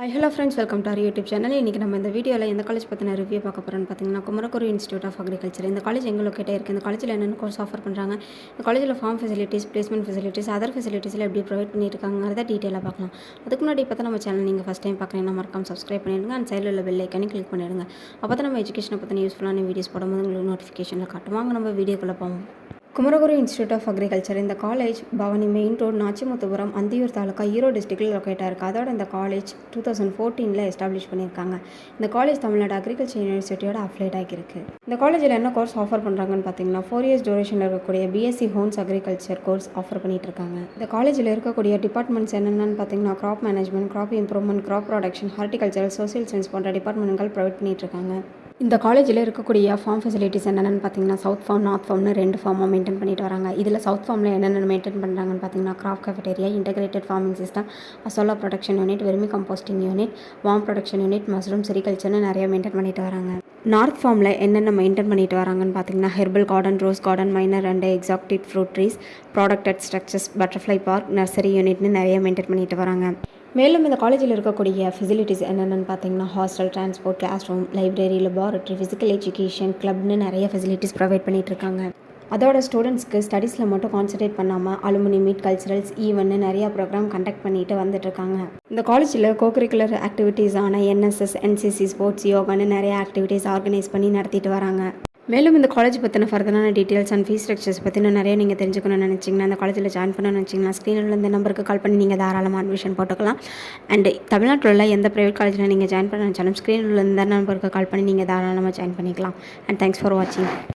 Hello friends, welcome to our YouTube channel. இன்றைக்கி நம்ம இந்த வீடியோவில் எந்த காலேஜ் பற்றின ரிவ்யூ பார்க்க போகிறோன்னு பார்த்தீங்கன்னா, குமரகுரு இன்ஸ்டியூட் ஆஃப் அக்ரிகல்ச்சர். இந்த காலேஜ் எங்கே லொக்கேட்டாக இருக்குது, இந்த காலேஜில் என்னென்ன கோர்ஸ் ஆஃபர் பண்ணுறாங்க, இந்த காலேஜில் farm facilities, placement facilities, other ஃபெசிலிட்டிஸில் எப்படி ப்ரொவைட் பண்ணியிருக்காங்கிறத டீட்டெயிலாக பார்க்கலாம். அதுக்கு முன்னாடி இப்போ தான் நம்ம சேனல் நீங்கள் ஃபஸ்ட் டைம் பார்க்குறீங்கன்னா மறக்காம சப்ஸ்கிரைப் பண்ணிடுங்க. அண்ட் சைடில் உள்ள பெல் ஐக்கனை கிளிக் பண்ணிடுங்க. அப்போ தான் நம்ம எஜுகேஷனை பற்றின யூஸ்ஃபுல்லான வீடியோஸ் போடும்போது உங்களுக்கு நோட்டிஃபிகேஷனில் காட்டும். வாங்க நம்ம வீடியோக்குள்ளே போவோம். Kumaraguru institute of agriculture. இந்த college Bhavani main road, Nachimuthupuram, Anthiyur taluka, Erode டிஸ்ட்ரிக்டில் லொக்கேட்டாக இருக்குது. அதோட இந்த காலேஜ் 2014 எஸ்டாப்ளிஷ் பண்ணியிருக்காங்க. இந்த காலேஜ் தமிழ்நாடு அக்ரிகல்ச்சர் யூனிவர்சிட்டியோட அஃபிலேட் ஆகியிருக்கு. இந்த காலேஜில் என்ன கோர்ஸ் ஆஃபர் பண்ணுறாங்கன்னு பார்த்தீங்கன்னா, 4 இயர்ஸ் டியூரேஷனில் இருக்கக்கூடிய BSc hons agriculture course offer பண்ணிட்டு இருக்காங்க. இந்த காலேஜில் இருக்கக்கூடிய டிபார்ட்மெண்ட்ஸ் என்னென்னு பார்த்தீங்கன்னா, crop management, crop improvement, crop production, horticulture, social science போன்ற டிபார்ட்மெண்ட்கள் ப்ரொவைட் பண்ணிட்டு இருக்காங்க. இந்த காலேஜில் இருக்கக்கூடிய ஃபார்ம் ஃபெசிலிட்டிஸ் என்னென்னு பார்த்தீங்கன்னா, சவுத் ஃபார்ம், நார்த் ஃபார்ம்னு 2 ஃபார்மாக மெயின்டைன் பண்ணிட்டு வராங்க. இதில் சவுத் ஃபார்மில் என்னென்ன மெயின்டைன் பண்ணுறாங்கன்னு பார்த்தீங்கன்னா, crop cafeteria, integrated farming system, azolla production unit, vermi composting unit, worm production unit, mushroom செரிகல்ச்சர்னு நிறைய மெயின்டைன் பண்ணிட்டு வராங்க. நார்த் ஃபார்மில் என்னென்ன மெயின்டைன் பண்ணிட்டு வராங்கன்னு பார்த்தீங்கன்னா, herbal garden, rose garden, minor and exotic fruit trees, protected structures, butterfly park, nursery யூனிட்னு நிறைய மெயின்டைன் பண்ணிட்டு வராங்க. மேலும் இந்த காலேஜில் இருக்கக்கூடிய ஃபெசிலிட்டிஸ் என்னென்னு பார்த்தீங்கன்னா, hostel, transport, class room, library, laboratory, physical education, கிளப்னு நிறைய ஃபெசிலிட்டிஸ் ப்ரொவைட் பண்ணிட்டு இருக்காங்க. அதோட ஸ்டூடெண்ட்ஸ்க்கு ஸ்டடீஸில் மட்டும் கான்சன்ட்ரேட் பண்ணாமல் அலுமினி மீட், கல்ச்சரல்ஸ், ஈவெண்ட்னு நிறையா ப்ரோக்ராம் கண்டக்ட் பண்ணிட்டு வந்துட்டுருக்காங்க. இந்த காலேஜில் கோகரிக்குலர் ஆக்டிவிட்டீஸான என்எஸ்எஸ், என்சிசி, ஸ்போர்ட்ஸ், யோகான்னு நிறைய ஆக்டிவிட்டீஸ் ஆர்கனைஸ் பண்ணி நடத்திட்டு வராங்க. மேலும் இந்த காலேஜ் பற்றின ஃபர்தரான டீட்டெயில்ஸ் அண்ட் ஃபீஸ் ஸ்ட்ரக்சர்ஸ் பற்றின நிறைய நீங்கள் தெரிஞ்சுக்கணும்னு நினச்சிங்கன்னா, இந்த காலேஜில் ஜாயின் பண்ணணும்னு நினச்சிங்கன்னா, ஸ்க்ரீனில் இந்த நம்பருக்கு கால் பண்ணி நீங்கள் தாராளமாக அட்மிஷன் போட்டுக்கலாம். அண்ட் தமிழ்நாட்டில் உள்ள எந்த ப்ரைவேட் காலேஜில் நீங்கள் ஜாயின் பண்ண நினச்சாலும் ஸ்க்ரீனில் இந்த நம்பருக்கு கால் பண்ணி நீங்கள் தாராளமாக ஜாயின் பண்ணிக்கலாம். அண்ட் தேங்க்ஸ் ஃபார் வாட்சிங்.